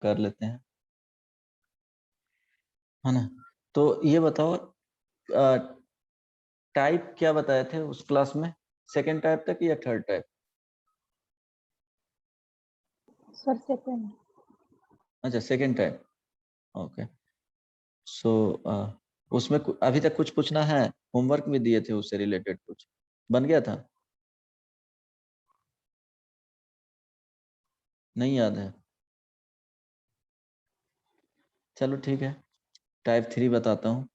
कर लेते हैं, है ना। तो ये बताओ टाइप क्या बताए थे उस क्लास में, सेकेंड टाइप तक या थर्ड टाइप? Sir second. अच्छा सेकेंड टाइप, ओके। सो उसमें अभी तक कुछ पूछना है? होमवर्क भी दिए थे उससे रिलेटेड, कुछ बन गया था? नहीं याद है? चलो ठीक है, टाइप 3 बताता हूँ।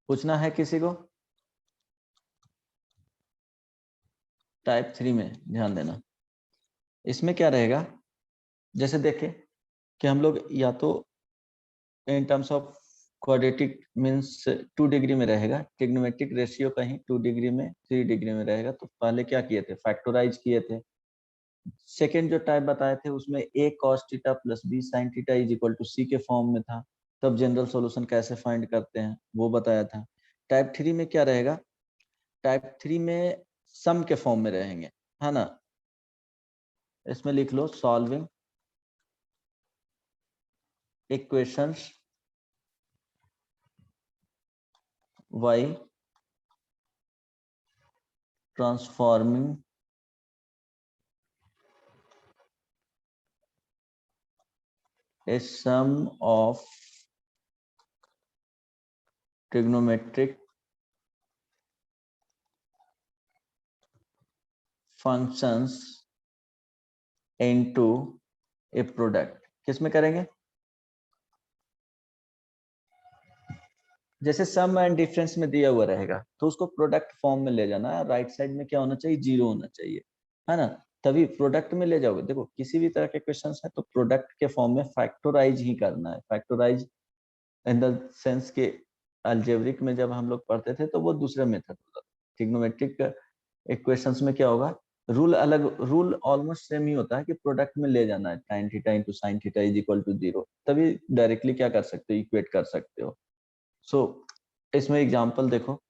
पूछना है किसी को? टाइप 3 में ध्यान देना, इसमें क्या रहेगा, जैसे देखें कि हम लोग या तो in terms of quadratic means 2 degree में रहेगा, ट्रिग्नोमेट्रिक रेशियो कहीं 2 डिग्री में 3 डिग्री में रहेगा, तो पहले क्या किए थे, फैक्टराइज किए थे। सेकेंड जो टाइप बताए थे उसमें a cos theta plus b sin theta is equal to c के फॉर्म में था, तब जनरल सॉल्यूशन कैसे फाइंड करते हैं वो बताया था। टाइप 3 में क्या रहेगा, टाइप 3 में सम के फॉर्म में रहेंगे, है ना। इसमें लिख लो solving equations y transforming a sum of trigonometric functions into a product। किस में करेंगे, जैसे सम एंड डिफरेंस में दिया हुआ रहेगा तो उसको प्रोडक्ट फॉर्म में ले जाना है, राइट साइड में क्या होना चाहिए, जीरो होना चाहिए, है ना। तभी प्रोडक्ट में ले जाओगे। देखो किसी भी तरह के क्वेश्चंस है तो प्रोडक्ट के फॉर्म में फैक्टराइज ही करना है। फैक्टराइज इन द सेंस के अलजेब्रिक में जब हम लोग पढ़ते थे तो वो दूसरा मेथड होता था। ट्रिग्नोमेट्रिक इक्वेशंस में क्या होगा, रूल अलग, रूल ऑलमोस्ट सेम ही होता है कि प्रोडक्ट में ले जाना है, tan theta into sine theta is equal to 0, तभी डायरेक्टली क्या कर सकते हो, इक्वेट कर सकते हो। सो इसमें एग्जांपल देखो,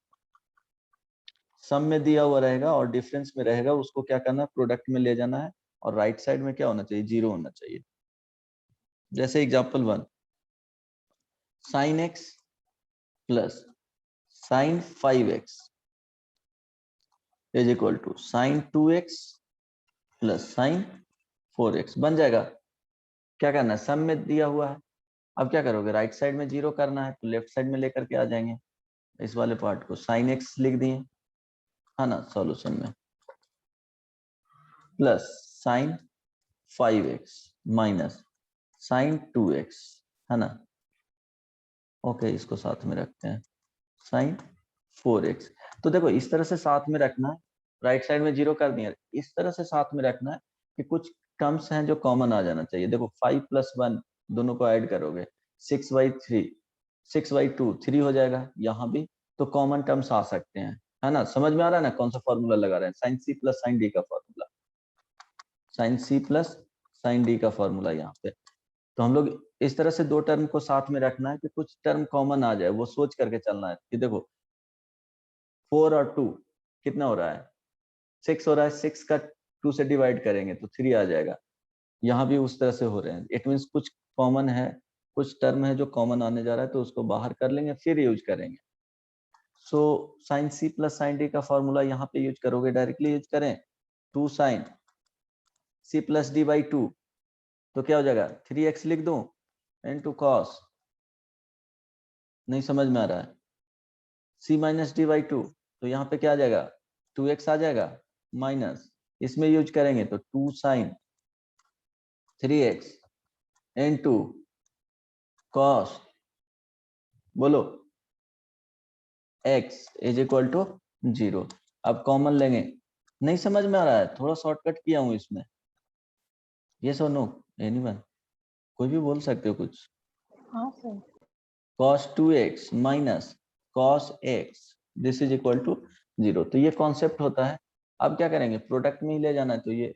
सम में दिया हुआ रहेगा और डिफरेंस में रहेगा, उसको क्या करना है, प्रोडक्ट में ले जाना है, और राइट साइड में क्या होना चाहिए, जीरो होना चाहिए। जैसे example 1, sine x plus sine 5x is equal to sine 2x plus sine 4x बन जाएगा। क्या करना है, सम में दिया हुआ है, अब क्या करोगे, राइट साइड में जीरो करना है तो लेफ्ट साइड में लेकर के आ जाएंगे, इस वाले पार्ट को साइन एक्स लिख दिए, है ना, सॉल्यूशन में, plus sine 5x minus sign 2x, है ना। ओके इसको साथ में रखते हैं, साइन 4x। तो देखो इस तरह से साथ में रखना है, राइट साइड में जीरो कर दिया, इस तरह से साथ में रखना है कि कुछ टर्म्स हैं जो कॉमन आ जाना चाहिए। देखो 5 + 1 दोनों को ऐड करोगे 6/3, 6/2 3 हो जाएगा, यहाँ भी तो कॉमन टर्म्स आ सकते हैं, है ना। समझ में आ रहा है ना कौन सा फॉर्मूला लगा रहे हैं, sine c plus sine D का formula, sine c plus sine D का फॉर्मूला यहाँ पे। तो हम लोग इस तरह से दो टर्म को साथ में रखना है कि कुछ टर्म कॉमन आ जाए, वो सोच करके चलना है कि देखो 4 और 2 कितना हो रहा है, 6 हो रहा है, 6 का 2 से डिवाइड करेंगे तो 3 आ जाएगा। यहाँ भी उस तरह से हो रहे हैं, इट मीन्स कुछ कॉमन है, कुछ टर्म है जो कॉमन आने जा रहा है तो उसको बाहर कर लेंगे फिर यूज करेंगे। So sine c plus sine D का फॉर्मूला यहाँ पे यूज करोगे, डायरेक्टली यूज करें 2 sine c plus d by 2, तो क्या हो जाएगा 3x लिख दूं इनटू कॉस, नहीं समझ में आ रहा है, c माइनस डी बाई 2, तो यहाँ पे क्या आ जाएगा 2x आ जाएगा, माइनस इसमें यूज करेंगे तो 2 साइन 3x इनटू कॉस, बोलो x इज इक्वल टू 0। अब कॉमन लेंगे, नहीं समझ में आ रहा है, थोड़ा शॉर्टकट किया हूं इसमें, ये सो नो एनीवन, कोई भी बोल सकते हो कुछ। हाँ sir. cos 2x minus cos x this is equal to 0, तो ये कॉन्सेप्ट होता है। अब क्या करेंगे, प्रोडक्ट में ही ले जाना है, तो ये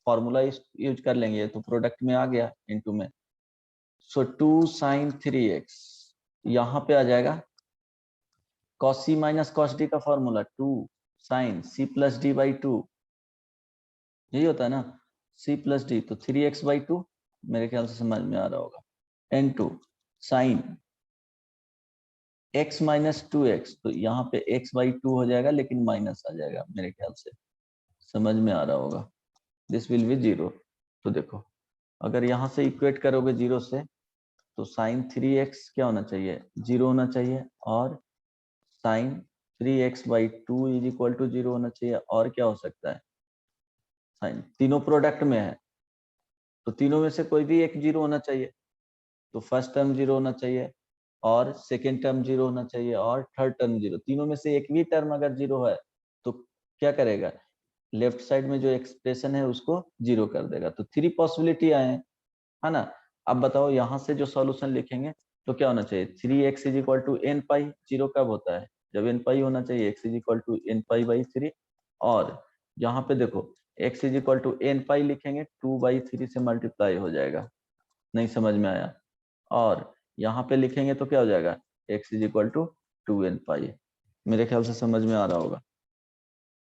फॉर्मूला यूज कर लेंगे, तो प्रोडक्ट में आ गया इनटू में, सो 2 sin 3x यहाँ पे आ जाएगा cos c minus cos d का formula 2 sin c plus d by 2, यही होता है ना, c प्लस डी, तो 3x/2 मेरे ख्याल से समझ में आ रहा होगा। n2 sign x minus 2x, तो यहाँ पे x/2 हो जाएगा लेकिन माइनस आ जाएगा मेरे ख्याल से, समझ में आ रहा होगा। This will B 0। तो देखो अगर यहाँ से इक्वेट करोगे 0 से, तो साइन 3x क्या होना चाहिए, 0 होना चाहिए, और sign 3x/2 is equal to 0 होना चाहिए। और क्या हो सकता है, साइन तीनों प्रोडक्ट में है तो तीनों में से कोई भी एक 0 होना चाहिए। तो फर्स्ट टर्म 0 होना चाहिए, और सेकेंड टर्म 0 होना चाहिए, और थर्ड टर्म 0। तीनों में से एक भी टर्म अगर 0 है तो क्या करेगा, लेफ्ट साइड में जो एक्सप्रेशन है उसको 0 कर देगा। तो 3 पॉसिबिलिटी आए हैं, है ना। अब बताओ यहाँ से जो सॉल्यूशन लिखेंगे तो क्या होना चाहिए, 3x is equal to n pi. 0 कब होता है, जब एन पाई होना चाहिए, x is equal to n pi by 3। और यहाँ पे देखो x is equal to n pi लिखेंगे, 2/3 से मल्टीप्लाई हो जाएगा। नहीं समझ में आया। और यहाँ पे लिखेंगे तो क्या हो जाएगा, x is equal to 2n pi. मेरे ख्याल से समझ में आ रहा होगा,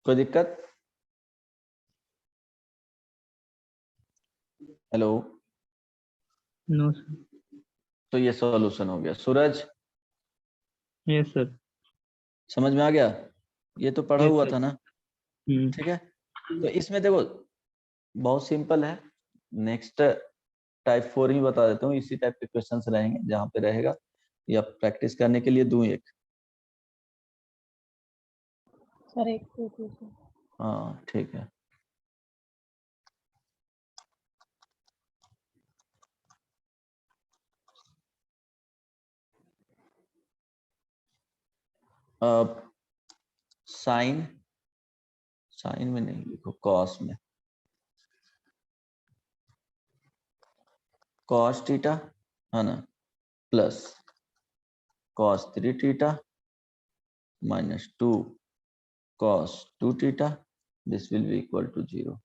कोई दिक्कत? Hello, no sir. तो ये सॉल्यूशन हो गया। Suraj yes sir. समझ में आ गया, ये तो पढ़ा यस हुआ सर। था ना, ठीक है। तो इसमें देखो बहुत सिंपल है। नेक्स्ट टाइप 4 ही बता देता हूँ, इसी टाइप के क्वेश्चंस रहेंगे जहाँ पे रहेगा, या प्रैक्टिस करने के लिए दूं एक। सर एक दे दीजिए। हाँ ठीक है। अब साइन, साइन में नहीं लिखो, कॉस में, कॉस थीटा है ना, plus cos 3 theta minus 2 cos 2 theta, this will be equal to 0।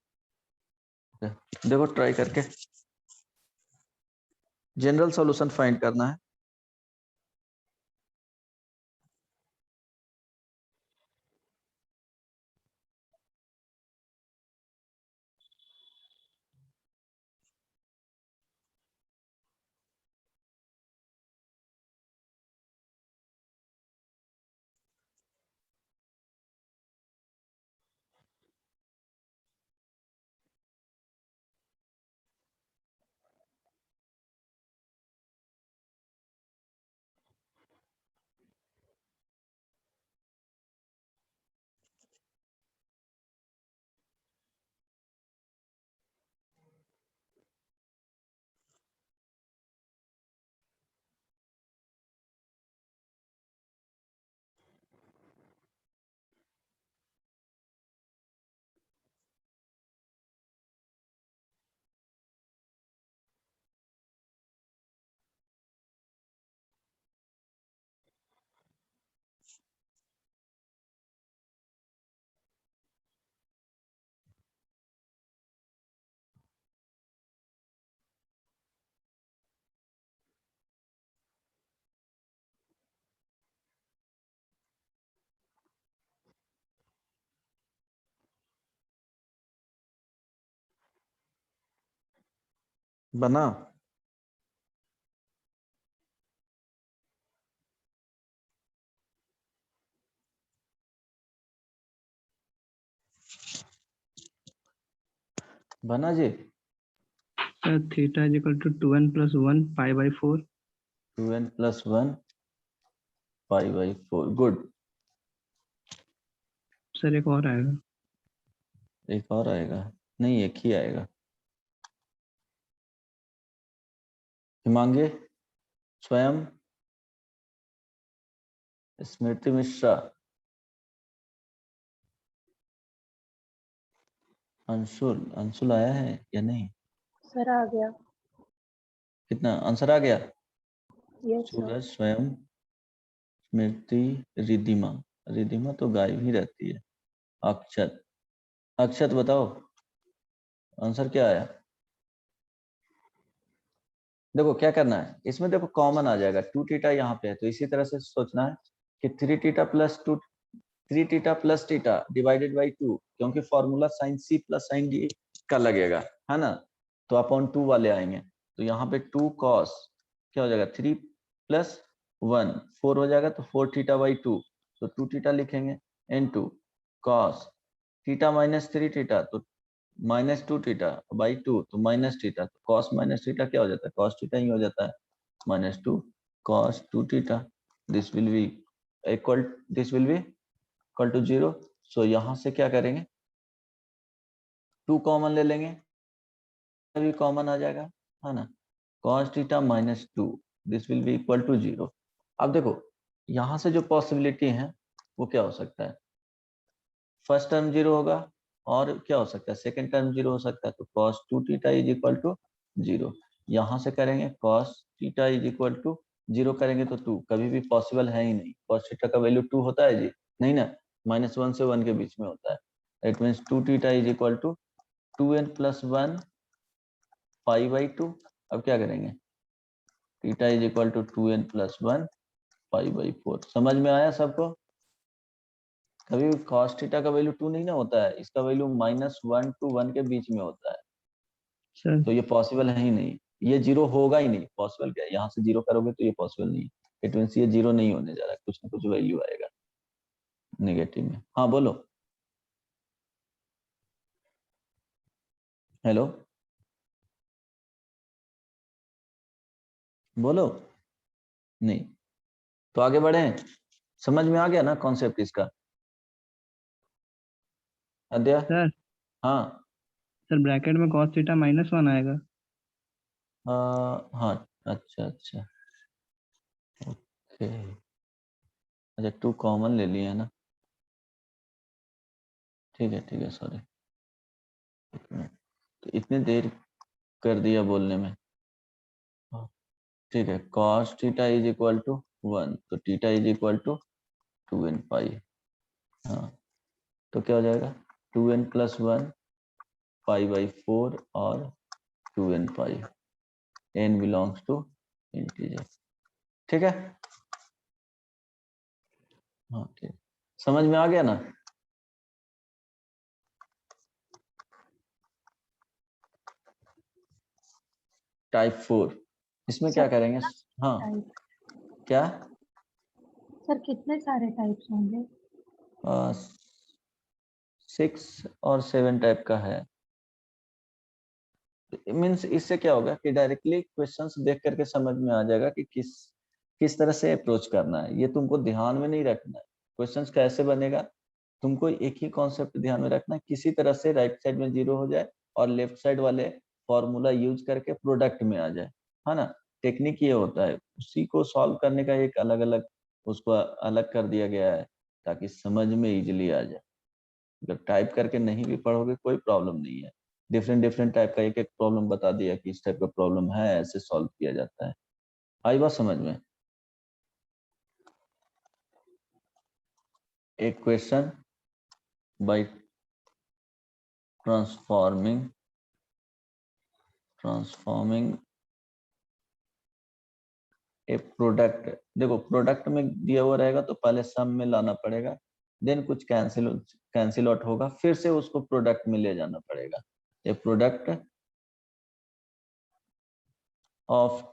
देखो ट्राई करके जनरल सॉल्यूशन फाइंड करना है। बना, बना जी। Sir theta is equal to 2n plus 1 pi by 4। 2n plus 1 pi by 4, good. Sir एक और आएगा। एक और आएगा, नहीं एक ही आएगा। हिमांगे, स्वयं, स्मृति मिश्रा, अंशुल, अंशुल आया है या नहीं? सर आ गया। कितना आंसर आ गया? Yes sir. सूरज, स्वयं, स्मृति, रिद्धिमा। रिद्धिमा तो गायब ही रहती है। अक्षत, अक्षत बताओ आंसर क्या आया? देखो क्या करना है इसमें, देखो कॉमन आ जाएगा, 2 थीटा यहाँ पे है तो इसी तरह से सोचना है कि 3 theta plus 2, 3 theta plus theta divided by 2, क्योंकि formula sine c plus sine D का लगेगा, है ना, तो अपॉन 2 वाले आएंगे, तो यहाँ पे 2 cos क्या हो जाएगा 3 + 1 4 हो जाएगा, तो 4 थीटा बाई 2, तो 2 थीटा लिखेंगे, into cos theta minus 3 theta, तो -2 थीटा बाई 2, तो माइनस थीटा, तो cos माइनस थीटा क्या हो जाता है, cos थीटा ही हो जाता है, -2 cos 2 theta, this will be equal, this will be equal to 0। So यहाँ से क्या करेंगे, 2 कॉमन ले लेंगे, भी कॉमन आ जाएगा, है ना, cos theta -2, this will be equal to 0। अब देखो यहाँ से जो पॉसिबिलिटी है वो क्या हो सकता है, फर्स्ट टर्म 0 होगा, और क्या हो सकता है सेकंड टर्म 0 हो सकता है, तो cos 2 theta is equal to 0। यहाँ से करेंगे cos theta is equal to 0 करेंगे तो 2 कभी भी पॉसिबल है ही नहीं, cos थीटा का वैल्यू 2 होता है जी, नहीं ना, -1 से 1 के बीच में होता है, it means 2 theta is equal to 2n + 1 pi by 2। अब क्या करेंगे, theta is equal to 2n + 1 pi by 4। समझ में आया सबको, कभी भी cos थीटा का वैल्यू 2 नहीं ना होता है, इसका वैल्यू -1 to 1 के बीच में होता है, सर तो ये पॉसिबल है ही नहीं, ये 0 होगा ही नहीं, पॉसिबल क्या है, यहाँ से 0 करोगे तो ये पॉसिबल नहीं है, इट मीन्स ये 0 नहीं होने जा रहा है, कुछ ना कुछ वैल्यू आएगा नेगेटिव में। हाँ बोलो, हेलो बोलो, नहीं, तो आगे बढ़े, समझ में आ गया ना कॉन्सेप्ट इसका अध्याय। सर हाँ सर ब्रैकेट में cos थीटा -1 आएगा। हाँ अच्छा अच्छा ओके, अच्छा 2 कॉमन ले लिए है ना, ठीक है सॉरी, तो इतनी देर कर दिया बोलने में, हाँ, ठीक है, cos theta is equal to 1, तो theta is equal to 2n pi, हाँ, तो क्या हो जाएगा 2n + 1 पाई बाई 4 और 2n pi, n belongs to integer, ठीक है, हाँ ठीक, समझ में आ गया ना। टाइप 4, इसमें क्या सर करेंगे, हाँ टाइप, क्या, सर कितने सारे टाइप्स होंगे? 6 और 7 टाइप का है, मीन्स इससे क्या होगा कि डायरेक्टली क्वेश्चंस देख करके समझ में आ जाएगा कि किस तरह से अप्रोच करना है, ये तुमको ध्यान में नहीं रखना है, क्वेश्चंस कैसे बनेगा, तुमको एक ही कॉन्सेप्ट ध्यान में रखना है, किसी तरह से राइट साइड में 0 हो जाए और लेफ्ट साइड वाले फॉर्मूला यूज करके प्रोडक्ट में आ जाए, है ना, टेक्निक ये होता है, उसी को सॉल्व करने का एक अलग अलग उसको अलग कर दिया गया है ताकि समझ में इजिली आ जाए, अगर टाइप करके नहीं भी पढ़ोगे कोई प्रॉब्लम नहीं है, डिफरेंट डिफरेंट टाइप का एक एक प्रॉब्लम बता दिया कि इस टाइप का प्रॉब्लम है, ऐसे सॉल्व किया जाता है, आई बात समझ में। एक question by transforming A product, देखो प्रोडक्ट में दिया हुआ रहेगा तो पहले सम में लाना पड़ेगा, देन कुछ कैंसिल आउट होगा, फिर से उसको प्रोडक्ट में ले जाना पड़ेगा, a product of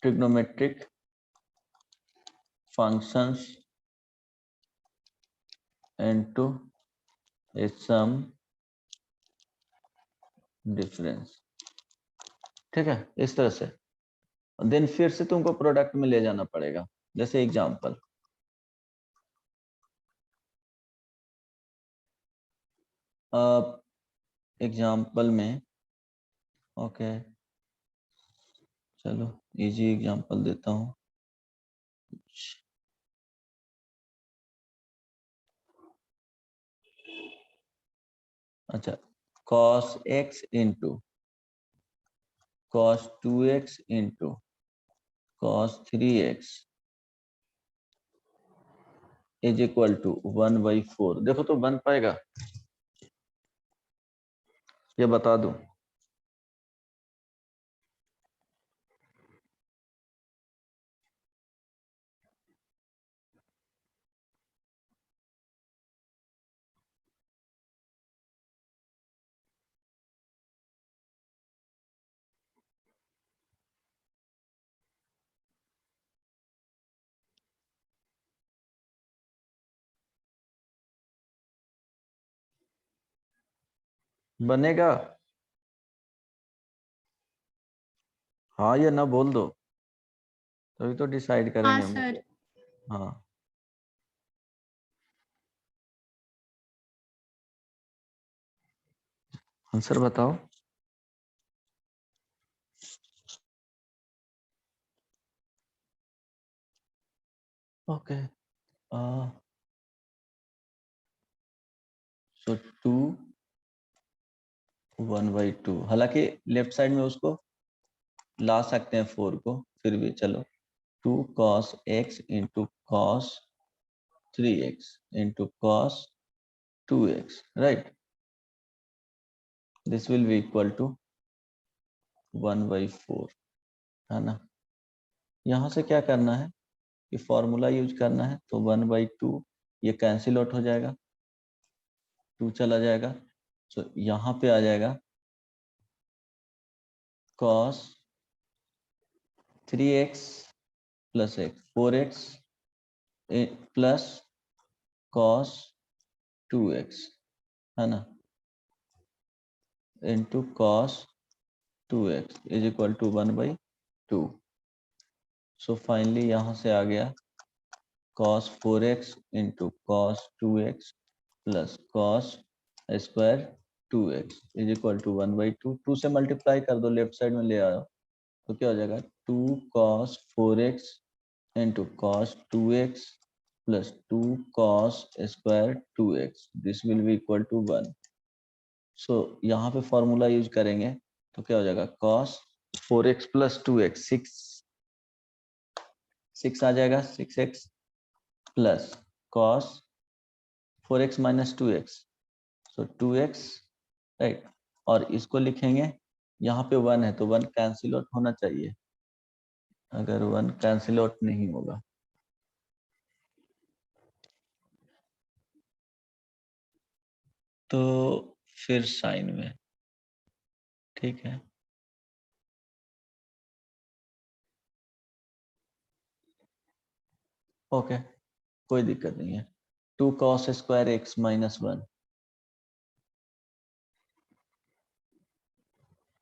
trigonometric functions into a sum difference, ठीक है, इस तरह से, देन फिर से तुमको प्रोडक्ट में ले जाना पड़ेगा, जैसे एग्जांपल एग्जांपल में, ओके चलो इजी एग्जांपल देता हूँ, अच्छा cos x into cos 2x इंटू cos 3x is equal to 1/4, देखो तो बन पाएगा, ये बता दूं, बनेगा? हाँ या ना बोल दो, तभी तो डिसाइड करेंगे हाँ हम। सर। हाँ आंसर बताओ। ओके सो 2 1/2, हालांकि लेफ्ट साइड में उसको ला सकते हैं 4 को, फिर भी चलो 2 cos x into cos 3x into cos 2x, right? This will be equal to 1/4, है ना? यहाँ से क्या करना है कि फॉर्मूला यूज करना है, तो 1/2 ये कैंसिल आउट हो जाएगा, 2 चला जाएगा, तो यहाँ पे आ जाएगा cos 3x plus x 4x plus cos 2x, है ना, into cos 2x is equal to 1/2। So finally यहाँ से आ गया cos 4x into cos 2x plus cos square 2x is equal to 1/2। 2 से मल्टीप्लाई कर दो, लेफ्ट साइड में ले आओ, तो क्या हो जाएगा 2 cos 4x into cos 2x plus 2 cos square 2x, this will be equal to 1। So यहाँ पे फॉर्मूला यूज करेंगे तो क्या हो जाएगा cos 4x प्लस 2x 6 आ जाएगा, 6x plus cos 4x minus 2x, सो 2x, राइट? और इसको लिखेंगे, यहाँ पे 1 है तो 1 कैंसिल आउट होना चाहिए, अगर 1 कैंसिल आउट नहीं होगा तो फिर साइन में, ठीक है? ओके कोई दिक्कत नहीं है। 2 cos स्क्वायर x माइनस 1,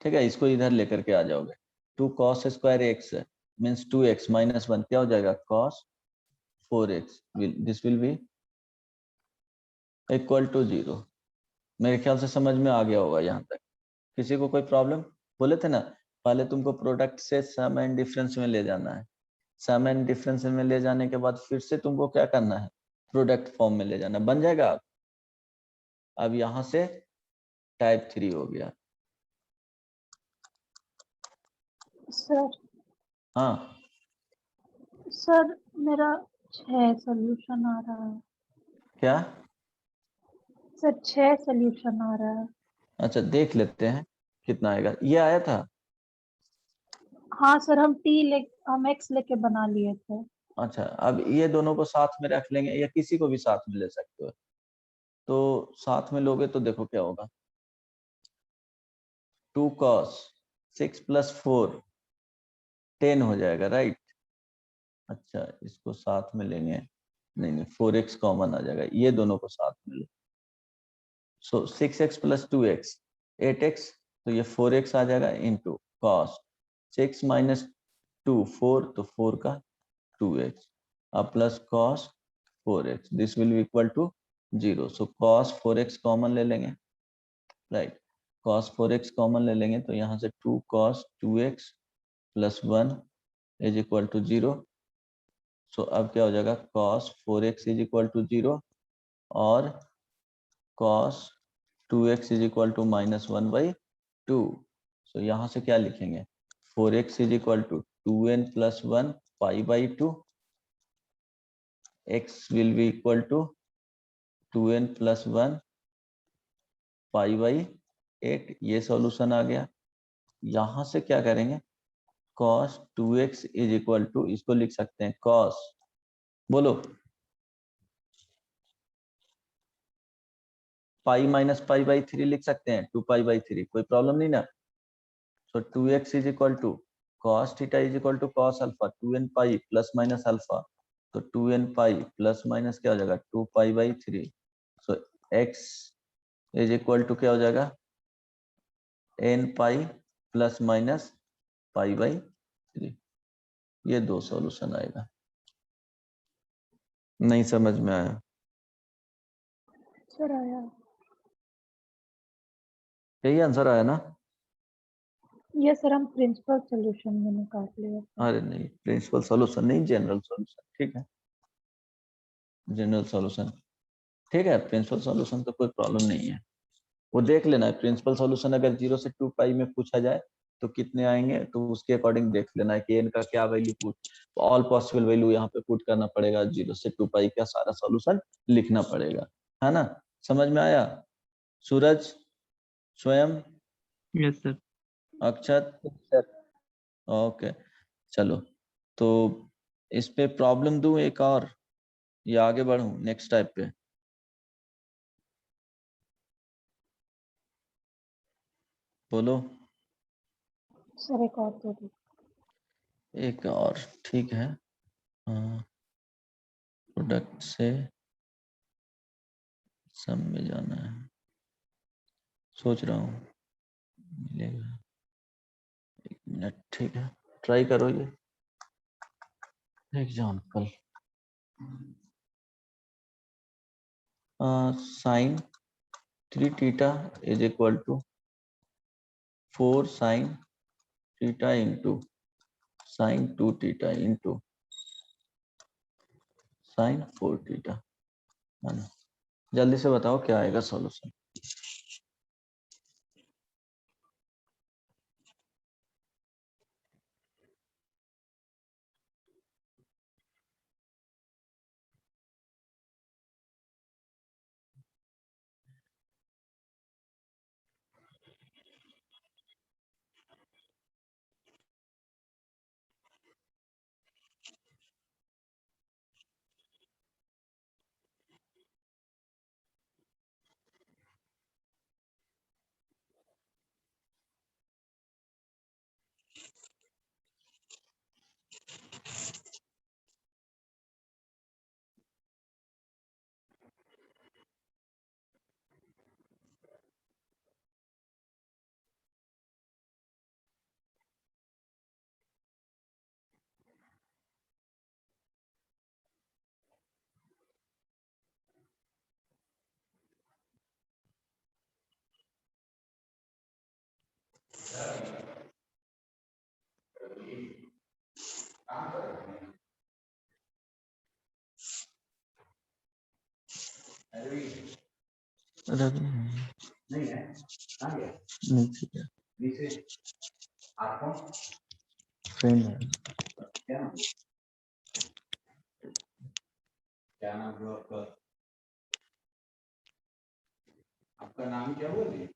ठीक है, इसको इधर लेकर के आ जाओगे। 2 cos square x means 2x minus 1 क्या हो जाएगा cos 4x, this will be equal to 0। मेरे ख्याल से समझ में आ गया होगा यहाँ तक। किसी को कोई प्रॉब्लम? बोले थे ना पहले तुमको प्रोडक्ट से सम एंड डिफरेंस में ले जाना है, सम एंड डिफरेंस में ले जाने के बाद फिर से तुमको क्या करना है, प्रोडक्ट फॉर्म में ले जाना, बन जाएगा। अब यहाँ से टाइप 3 हो गया। सर हाँ सर मेरा 6 सोल्यूशन आ रहा है। क्या? सर 6 सोल्यूशन आ रहा है। अच्छा देख लेते हैं कितना आएगा। ये आया था? हाँ सर, हम x लेके बना लिए थे। अच्छा अब ये दोनों को साथ में रख लेंगे, या किसी को भी साथ में ले सकते हो, तो साथ में लोगे तो देखो क्या होगा, 2 cos 6 प्लस 4 10 हो जाएगा, राइट? अच्छा इसको साथ में लेंगे, नहीं 4x कॉमन आ जाएगा, ये दोनों को साथ में लो, सो 6x प्लस 2x 8x, तो ये 4x आ जाएगा इंटू कॉस 6 माइनस 2 4, तो 4 का 2x, अब plus cos 4x, this will be equal to 0। So cos 4x common ले लेंगे, राइट? कॉस 4x कॉमन ले लेंगे तो यहाँ से 2 cos 2x plus 1 is equal to 0। So अब क्या हो जाएगा cos 4x is equal to 0 और cos 2x is equal to minus 1/2। So यहाँ से क्या लिखेंगे, 4x is equal to 2n plus 1 pi, x will be equal to 2n plus 1 pi, ये सॉल्यूशन आ गया। यहाँ से क्या करेंगे, cos 2x is equal to, इसको लिख सकते हैं cos, बोलो पाई माइनस पाई/3 लिख सकते हैं, 2 पाई/3, कोई प्रॉब्लम नहीं ना? So 2x is equal to cos theta is equal to cos alpha 2n pi plus minus alpha, तो 2n पाई प्लस माइनस क्या हो जाएगा 2 pi. So x is equal to क्या हो जाएगा n pi plus minus pi by 3, ये 2 solution आएगा। नहीं समझ में आया? सर आया। यही आंसर आया ना? ये सर हम प्रिंसिपल सॉल्यूशन में निकाल लिया था। अरे नहीं, प्रिंसिपल सॉल्यूशन नहीं, जनरल सॉल्यूशन। ठीक है, जनरल सॉल्यूशन ठीक है। प्रिंसिपल सॉल्यूशन तो कोई प्रॉब्लम नहीं है, वो देख लेना है। प्रिंसिपल सॉल्यूशन अगर 0 से 2 पाई में पूछा जाए तो कितने आएंगे, तो उसके अकॉर्डिंग देख लेना है कि एन का क्या value put, all possible value यहाँ पे पुट करना पड़ेगा। 0 से 2 पाई का सारा सॉल्यूशन लिखना पड़ेगा, है ना? समझ में आया? सूरज, स्वयं, यस सर। अक्षत, सर ओके। चलो, तो इस पे प्रॉब्लम दूं एक और, या आगे बढ़ूं नेक्स्ट टाइप पे? बोलो। सर एक और दे दीजिए। एक और ठीक है। प्रोडक्ट से सम में जाना है, सोच रहा हूँ मिलेगा। 1 मिनट, ठीक है, ट्राई करो ये example. Sine 3 theta is equal to 4 sine theta into sine 2 theta into sine 4 theta, है ना? जल्दी से बताओ क्या आएगा सॉल्यूशन। रवि नहीं है, कहाँ गया? नीचे गया, नीचे आपका फ्रेंड है। क्या नाम, क्या नाम है आपका? आपका नाम क्या बोलिए?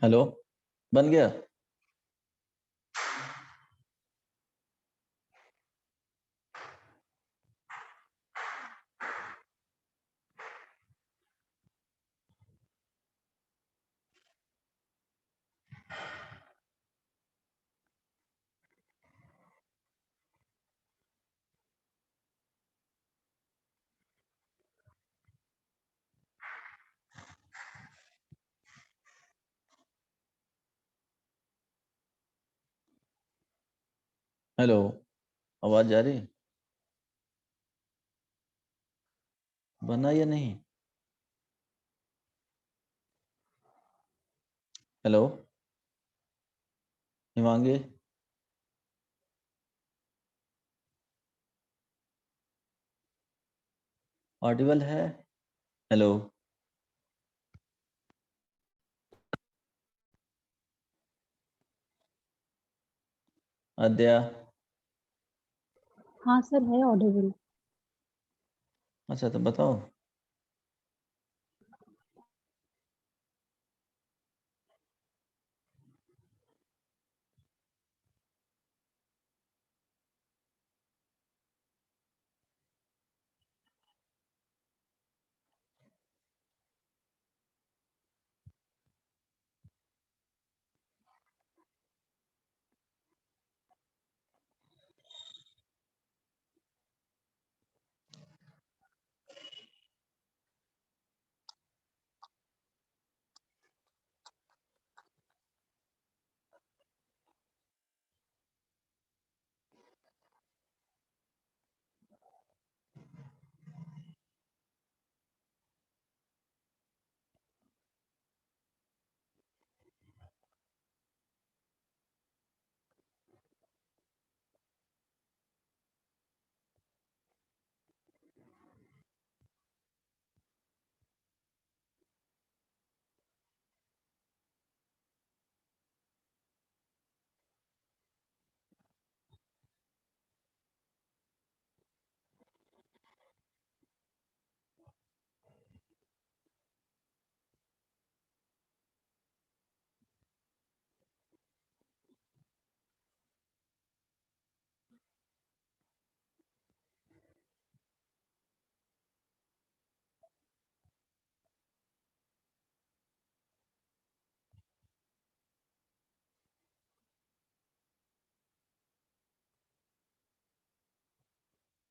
हेलो, बन गया? हेलो, आवाज जा रही? बना या नहीं? हेलो हिमांगी, ऑडिबल है? हेलो आद्या? हाँ सर है ऑडिबल। अच्छा तो बताओ।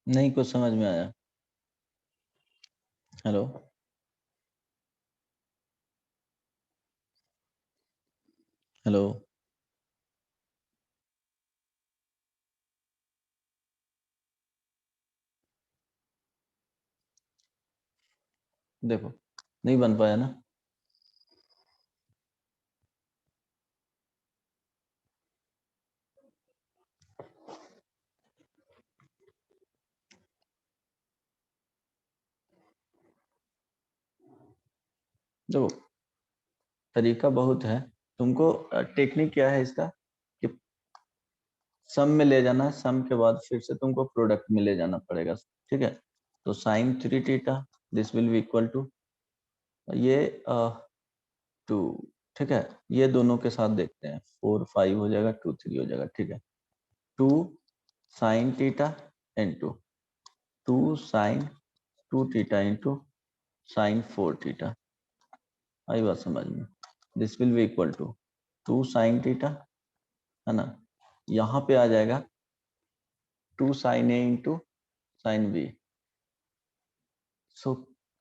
नहीं कुछ समझ में आया। हेलो हेलो देखो, नहीं बन पाया ना? देखो, तरीका बहुत है। तुमको टेक्निक क्या है इसका कि सम में ले जाना, सम के बाद फिर से तुमको प्रोडक्ट में ले जाना पड़ेगा। ठीक है, तो sine 3 theta this will be equal to ये 2। ठीक है, ये दोनों के साथ देखते हैं, 4 5 हो जाएगा, 2 3 हो जाएगा। ठीक है, 2 sine theta into 2 sine 2 theta into sine 4 theta. आई बात समझ में? This will be equal to 2 sine theta, है ना, यहाँ पे आ जाएगा 2 sine A into sine B. So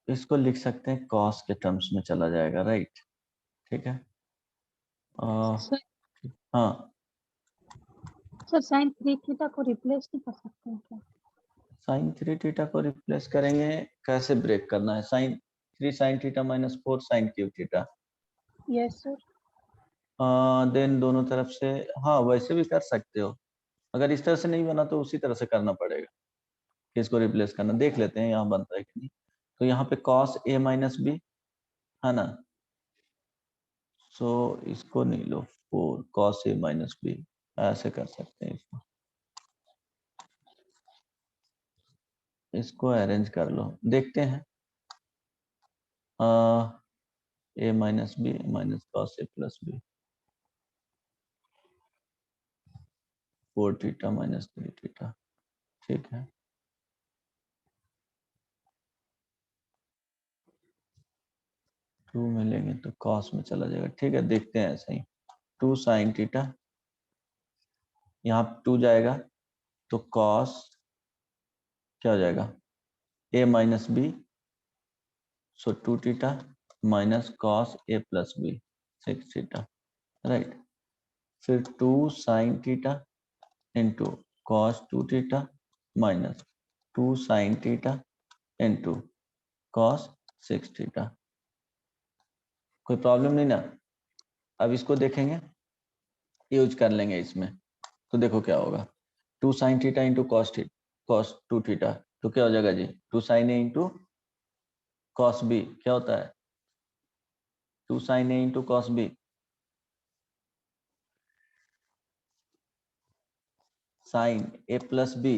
इसको लिख सकते हैं कॉस के टर्म्स में चला जाएगा, राइट? ठीक है। सर हाँ, सर साइन 3 थीटा को रिप्लेस नहीं कर सकते हैं क्या? साइन 3 थीटा को रिप्लेस करेंगे, कैसे ब्रेक करना है? Sine 3 sine theta minus 4 sine cube theta. Yes sir. Then दोनों तरफ से, हाँ वैसे भी कर सकते हो। अगर इस तरह से नहीं बना तो उसी तरह से करना पड़ेगा कि इसको रिप्लेस करना। देख लेते हैं यहाँ बनता है कि नहीं। तो यहाँ पे कॉस ए माइनस बी, है ना, सो इसको नहीं लो, 4 कॉस ए माइनस बी, ऐसे कर सकते हैं इसको। इसको अरेंज कर लो, देखते हैं। A minus B minus cos A plus B, 4 theta minus 3 theta. ठीक है, टू में लेंगे तो कॉस में चला जाएगा। ठीक है, देखते हैं ऐसे ही। 2 साइन थीटा, यहाँ 2 जाएगा तो कॉस क्या हो जाएगा, ए minus B, so 2 theta minus cos A plus B 6 theta, right. फिर 2 sine theta into cos 2 theta minus 2 sin theta into cos 6 theta. कोई प्रॉब्लम नहीं ना? अब इसको देखेंगे, यूज कर लेंगे इसमें, तो देखो क्या होगा। 2 sin theta into cos 2 theta, तो क्या हो जाएगा जी? 2 sin a into cos b क्या होता है? 2 sin a into cos b, sin a plus b,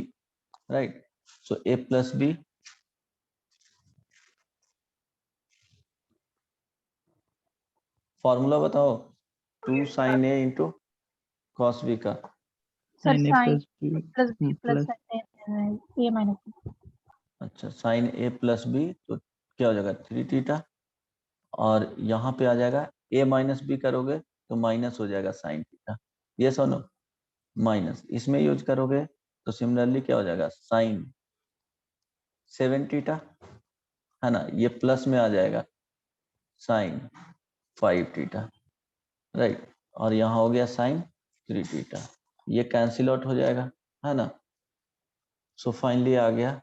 right? So a plus b formula बताओ, 2 sin a into cos b का। Sir sin a sine plus b plus b plus plus a minus. अच्छा, sin a plus b, तो क्या हो जाएगा? 3 theta, और यहाँ पे आ जाएगा a माइनस बी करोगे तो माइनस हो जाएगा sin थीटा। ये सुनो, माइनस इसमें यूज करोगे तो सिमिलरली क्या हो जाएगा? sin 7 थीटा, है ना? ये प्लस में आ जाएगा sin 5 थीटा, राइट? और यहाँ हो गया sin 3 थीटा, ये कैंसिल आउट हो जाएगा, है ना? सो फाइनली आ गया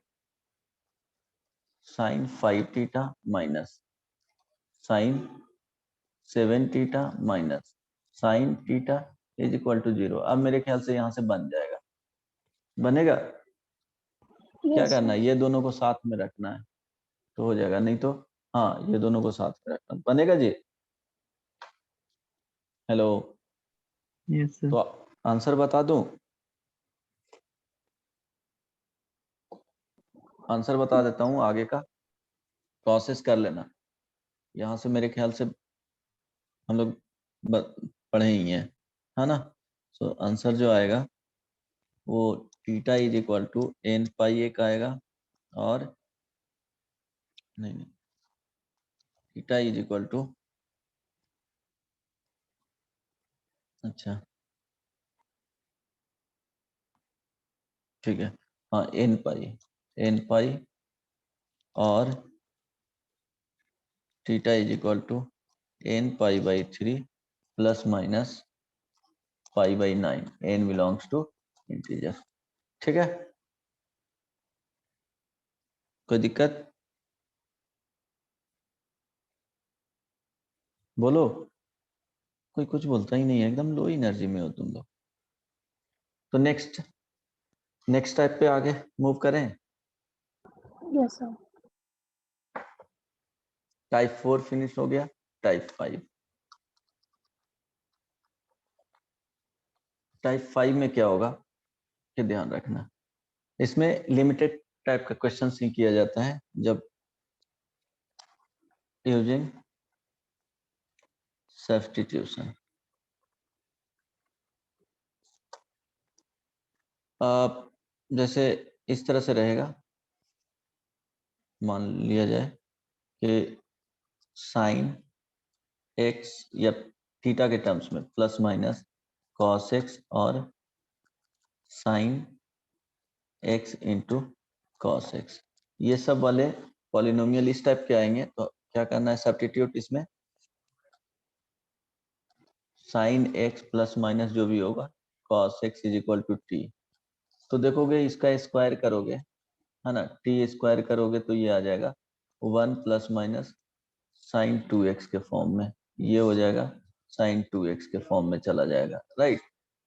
sin 5 theta minus sin 7 theta minus sin theta is equal to 0। अब मेरे ख्याल से यहाँ से बन जाएगा, बनेगा? क्या यस करना सर। है, ये दोनों को साथ में रखना है तो हो जाएगा, नहीं तो हाँ, ये दोनों को साथ में रखना बनेगा जी। हेलो, yes sir तो आंसर बता दूं? आंसर बता देता हूँ, आगे का प्रोसेस कर लेना। यहाँ से मेरे ख्याल से हम लोग पढ़े ही हैं, है ना? सो आंसर जो आएगा वो theta is equal to n pi एक आएगा, और नहीं, थीटा इज इक्वल टू, अच्छा ठीक है, हाँ एन पाई और theta is equal to n pi by 3 plus minus pi by 9, n belongs to integer. ठीक है, कोई दिक्कत? बोलो, कोई कुछ बोलता ही नहीं है, एकदम लो एनर्जी में हो तुम लोग। तो नेक्स्ट टाइप पे आगे मूव करें। Yes sir. टाइप 4 फिनिश हो गया, टाइप 5। टाइप 5 में क्या होगा कि ध्यान रखना, इसमें लिमिटेड टाइप का क्वेश्चन ही किया जाता है जब यूजिंग सब्स्टिट्यूशन। जैसे इस तरह से रहेगा, मान लिया जाए कि साइन एक्स या थीटा के टर्म्स में प्लस माइनस कॉस एक्स और sign x into cos x, ये सब वाले पॉलिनोमियल इस टाइप के आएंगे, तो क्या करना है? सब्स्टिट्यूट इसमें साइन एक्स प्लस माइनस जो भी होगा cos x is equal to t. तो देखोगे इसका स्क्वायर करोगे, है ना? टी स्क्वायर करोगे तो ये आ जाएगा 1 प्लस माइनस साइन 2x के फॉर्म में, ये हो जाएगा साइन 2x के फॉर्म में चला जाएगा, राइट?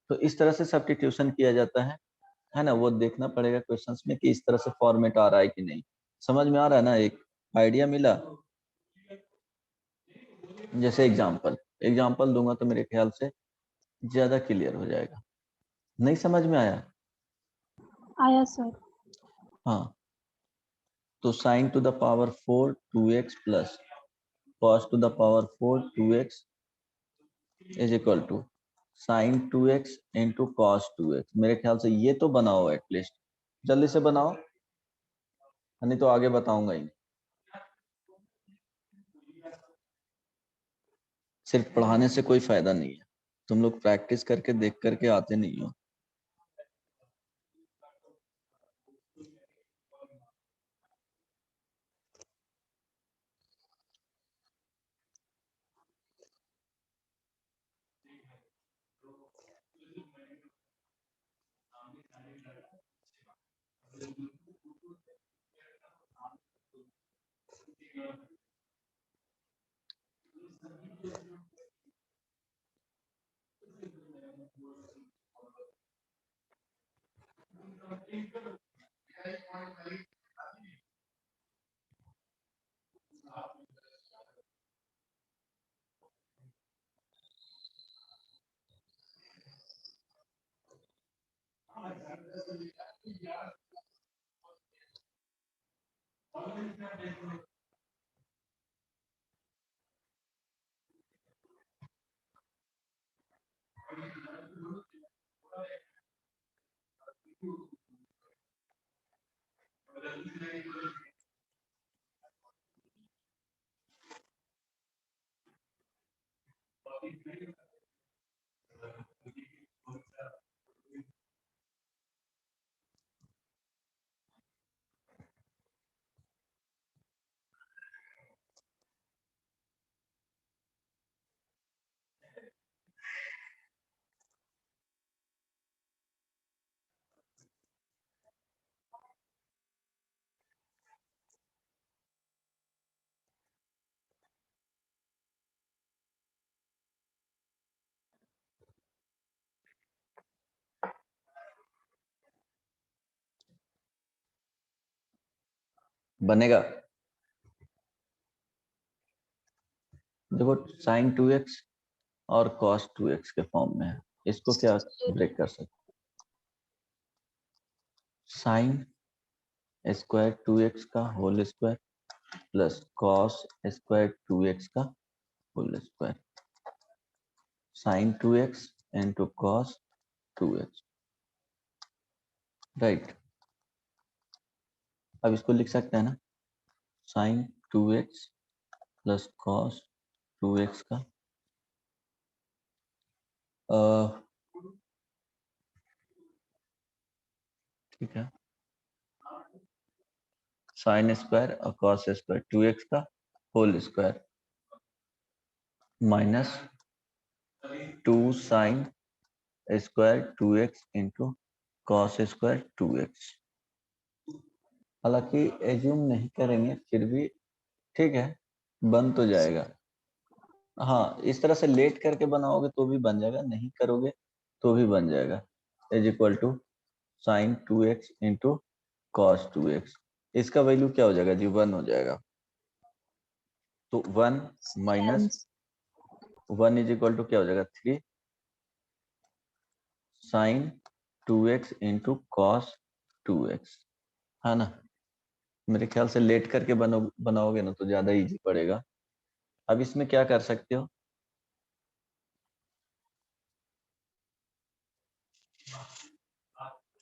तो इस तरह से सब्स्टिट्यूशन किया जाता है ना? वो देखना पड़ेगा क्वेश्चंस में कि इस तरह से फॉर्मेट आ रहा है कि नहीं। समझ में आ रहा है ना? एक आइडिया मिला? जैसे एग्जाम्पल दूंगा तो मेरे ख्याल से ज्यादा क्लियर हो जाएगा। नहीं समझ में आया? आया सर। हाँ, तो sine to the power 4 2x plus cos to the power 4 2x is equal to sine 2x into cos 2x। मेरे ख्याल से ये तो बनाओ एटलीस्ट, जल्दी से बनाओ, नहीं तो आगे बताऊंगा ही नहीं। सिर्फ पढ़ाने से कोई फायदा नहीं है, तुम लोग प्रैक्टिस करके देख करके आते नहीं हो। बनेगा। देखो साइन 2x और कॉस 2x के फॉर्म में है, इसको क्या ब्रेक कर सकते? साइन स्क्वायर 2x का whole square plus cos square 2x का whole square, sine 2x into cos 2x, right. अब इसको लिख सकते हैं ना, sign 2x plus cos 2x का ठीक है, साइन स्क्वायर और कॉस स्क्वायर 2x का whole square minus 2 sine square 2x into cos square 2x। हालांकि एज्यूम नहीं करेंगे, फिर भी ठीक है, बन तो जाएगा। हाँ, इस तरह से लेट करके बनाओगे तो भी बन जाएगा, नहीं करोगे तो भी बन जाएगा। Is equal to sine 2x into cos 2x, इसका वैल्यू क्या हो जाएगा जी? 1 हो जाएगा। तो 1 माइनस 1 इज इक्वल टू क्या हो जाएगा? 3 sign 2x into cos 2x, है ना। मेरे ख्याल से लेट करके बनाओगे ना तो ज्यादा इजी पड़ेगा। अब इसमें क्या कर सकते हो,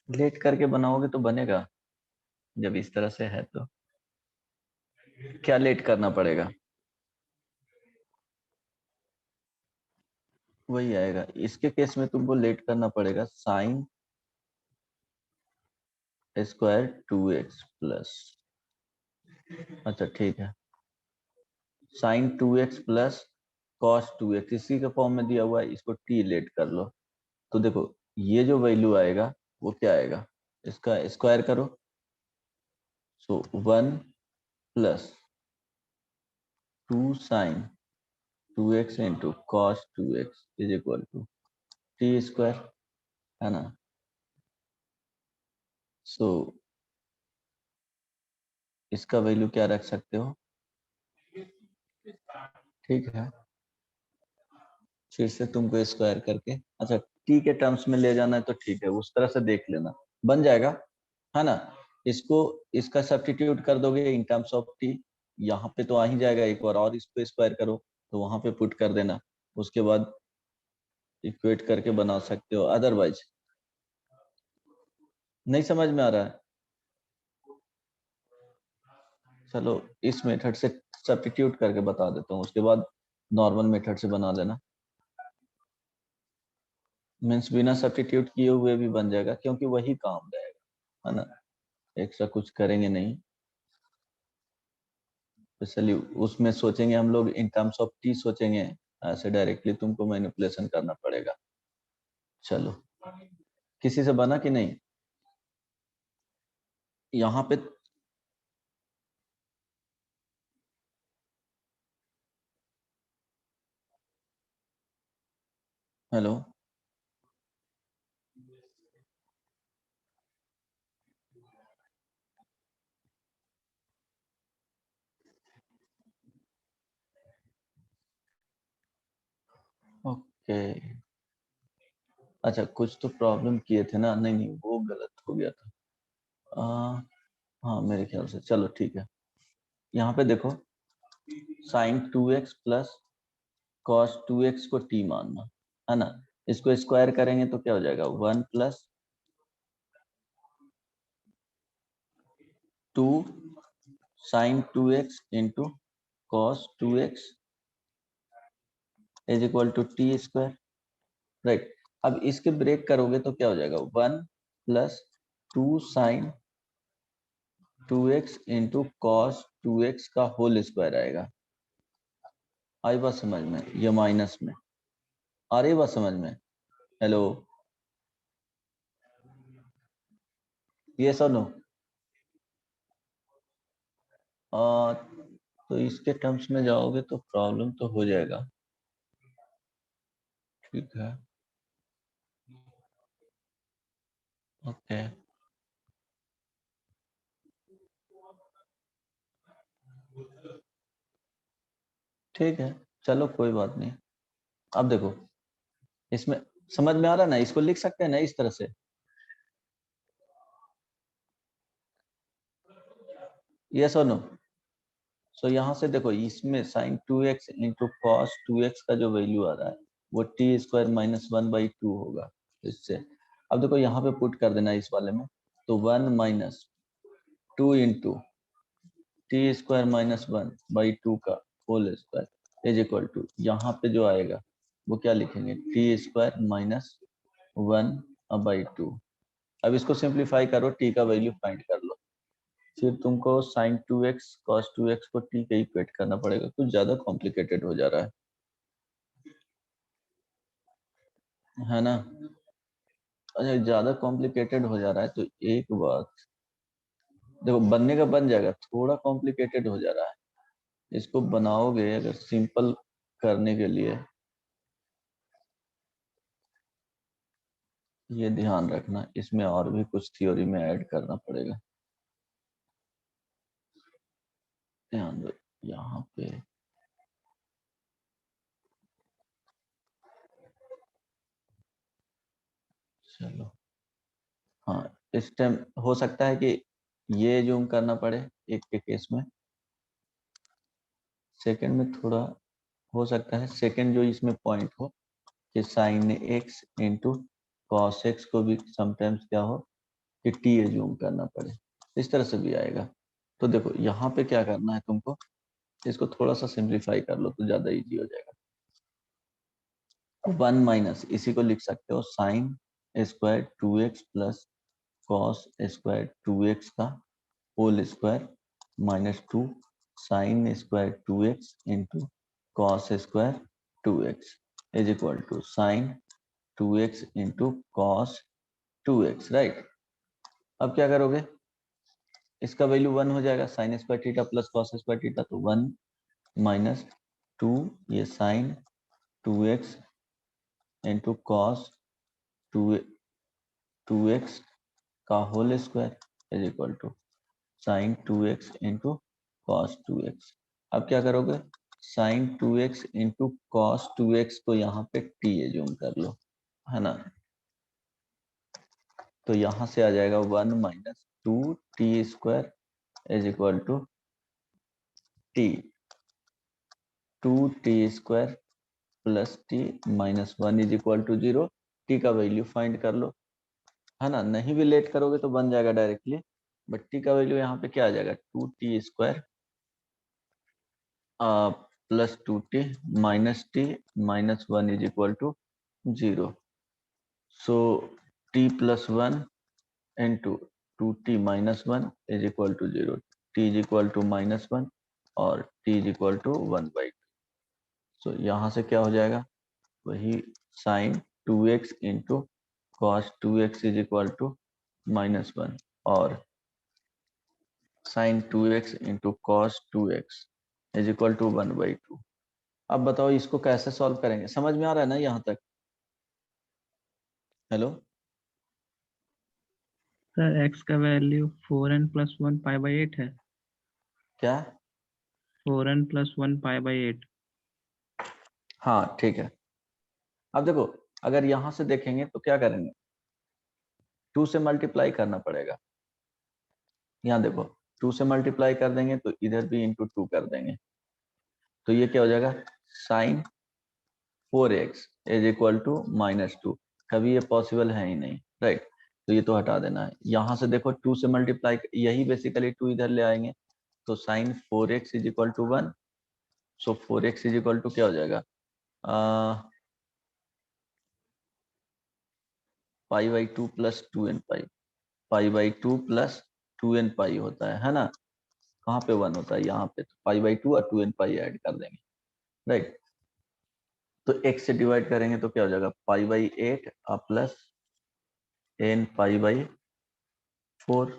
लेट करके बनाओगे तो बनेगा। जब इस तरह से है तो क्या लेट करना पड़ेगा? वही आएगा। इसके केस में तुमको लेट करना पड़ेगा साइन स्क्वायर 2x प्लस, अच्छा ठीक है, sign 2x plus cos 2x इसी के फॉर्म में दिया हुआ है, इसको t लेट कर लो। तो देखो ये जो वैल्यू आएगा वो क्या आएगा, इसका स्क्वायर करो, so 1 plus 2 sine 2x into cos 2x is equal to t square, है ना। सो इसका वैल्यू क्या रख सकते हो, ठीक है, फिर से तुमको स्क्वायर करके, अच्छा टी के टर्म्स में ले जाना है तो ठीक है, उस तरह से देख लेना, बन जाएगा, है ना। इसको इसका सब्स्टिट्यूट कर दोगे इन टर्म्स ऑफ टी, यहाँ पे तो आ ही जाएगा, एक बार और इसको स्क्वायर करो तो वहां पे पुट कर देना, उसके बाद इक्वेट करके बना सकते हो। अदरवाइज नहीं समझ में आ रहा है, चलो इस मेथड से सब्स्टिट्यूट करके बता देता हूँ, उसके बाद नॉर्मल मेथड से बना लेना। मीन्स बिना सब्स्टिट्यूट किए हुए भी बन जाएगा, क्योंकि वही काम रहेगा, है ना, एक्स्ट्रा कुछ करेंगे नहीं। स्पेशली उसमें सोचेंगे हम लोग इन टर्म्स ऑफ टी सोचेंगे, ऐसे डायरेक्टली तुमको मैनिपुलेशन करना पड़ेगा। चलो, किसी से बना कि नहीं? यहाँ पे हेलो, ओके, अच्छा कुछ तो प्रॉब्लम किए थे ना, नहीं नहीं वो गलत हो गया था। हाँ मेरे ख्याल से, चलो ठीक है। यहाँ पे देखो sign 2x plus cos 2x को t मानना है ना, इसको स्क्वायर करेंगे तो क्या हो जाएगा 1 plus 2 sine 2x into cos 2x is equal to t square, right. अब इसके ब्रेक करोगे तो क्या हो जाएगा 1 plus 2 sine 2x into cos 2x का होल स्क्वायर आएगा। आई बात समझ में, ये माइनस में आ रही बात समझ में? हेलो, ये सुनो, तो इसके टर्म्स में जाओगे तो प्रॉब्लम तो हो जाएगा, ठीक है, ओके, ठीक है, चलो कोई बात नहीं। अब देखो इसमें समझ में आ रहा है ना, इसको लिख सकते हैं ना इस तरह से, यस और नो। सो यहाँ से देखो इसमें sign 2x into cos 2x का जो वैल्यू आ रहा है वो टी स्क्वायर माइनस 1/2 होगा इससे। अब देखो यहाँ पे पुट कर देना इस वाले में, तो 1 minus 2 into t square minus 1/2 का whole square is equal to, यहाँ पे जो आएगा वो क्या लिखेंगे टी स्क्वायर माइनस 1/2। अब इसको सिंप्लीफाई करो, टी का वैल्यू फाइंड कर लो, फिर तुमको साइन 2x कॉस 2x को टी के इक्वेट करना पड़ेगा, कुछ ज्यादा कॉम्प्लिकेटेड हो जा रहा है ना? अच्छा ज्यादा कॉम्प्लिकेटेड हो जा रहा है तो एक बात देखो, बनने का बन जाएगा, थोड़ा कॉम्प्लिकेटेड हो जा रहा है, इसको बनाओगे अगर सिंपल करने के लिए, ये ध्यान रखना इसमें और भी कुछ थ्योरी में ऐड करना पड़ेगा, ध्यान दो यहाँ पे। चलो हाँ, इस टाइम हो सकता है कि ये जूम करना पड़े एक के केस में, सेकंड में थोड़ा हो सकता है सेकंड जो इसमें पॉइंट हो कि sign x into cos x को भी समटाइम्स क्या हो कि टी जूम करना पड़े, इस तरह से भी आएगा। तो देखो यहाँ पे क्या करना है तुमको, इसको थोड़ा सा सिंप्लीफाई कर लो तो ज्यादा इजी हो जाएगा। 1 माइनस इसी को लिख सकते हो sine square 2x plus cos square 2x का whole square minus 2 sine square 2x into cos square 2x is equal to sine 2x into cos 2x, right. अब क्या करोगे, इसका वैल्यू 1 हो जाएगा, sine square theta plus cos square theta, तो 1 minus 2 ये sign 2x into cos 2x का whole square is equal to sine 2x into cos 2x। अब क्या करोगे, sign 2x into cos 2x को यहाँ पे t एज्यूम कर लो, है ना, तो यहाँ से आ जाएगा 1 minus 2t square is equal to t, 2t square plus t minus 1 is equal to 0। T का वैल्यू फाइंड कर लो, है ना, नहीं भी लेट करोगे तो बन जाएगा डायरेक्टली, बट टी का वैल्यू यहाँ पे क्या आ जाएगा 2t square plus 2t minus 1 is equal to 0। So t plus 1 into 2t minus 1 is equal to 0, t is equal to minus 1 और t is equal to 1/2। So यहाँ से क्या हो जाएगा, वही sine 2x into cos 2x is equal to minus 1 और sine 2x into cos 2x is equal to 1/2। अब बताओ इसको कैसे सॉल्व करेंगे, समझ में आ रहा है ना यहाँ तक? हेलो, सर x का value 4n plus 1 pi by 8 है। क्या? 4n plus 1 pi by 8। हाँ ठीक है। अब देखो अगर यहाँ से देखेंगे तो क्या करेंगे, 2 से मल्टीप्लाई करना पड़ेगा। यहाँ देखो 2 से मल्टीप्लाई कर देंगे तो इधर भी इंटू 2 कर देंगे, तो ये क्या हो जाएगा, sign 4x is equal to -2। कभी ये पॉसिबल है ही नहीं, राइट? तो ये तो हटा देना है। यहाँ से देखो 2 से मल्टीप्लाई, यही बेसिकली 2 इधर ले आएंगे तो sine 4x is equal to 1। So 4x is equal to क्या हो जाएगा, pi by 2 plus 2n pi, pi by 2 plus 2n pi होता है ना? कहाँ पे 1 होता है, यहाँ पे। तो पाई बाई 2 और 2n पाई ऐड कर देंगे, राइट? तो x से डिवाइड करेंगे तो क्या हो जाएगा, pi by 8 plus n pi by 4,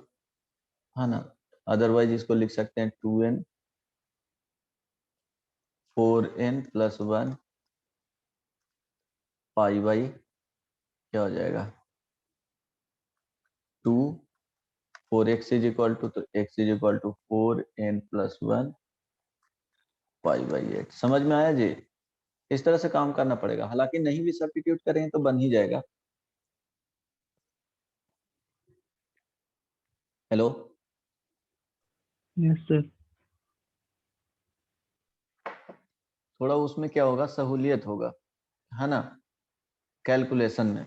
है ना? अदरवाइज इसको लिख सकते हैं 2n 4n plus 1 pi by क्या हो जाएगा 2। 4x इज इक्वल टू, तो x is equal to 4n plus 1 pi by 8। समझ में आया जी? इस तरह से काम करना पड़ेगा, हालांकि नहीं भी सब्स्टिट्यूट करेंगे तो बन ही जाएगा। Hello, yes sir. थोड़ा उसमें क्या होगा, सहूलियत होगा, है ना? कैलकुलेशन में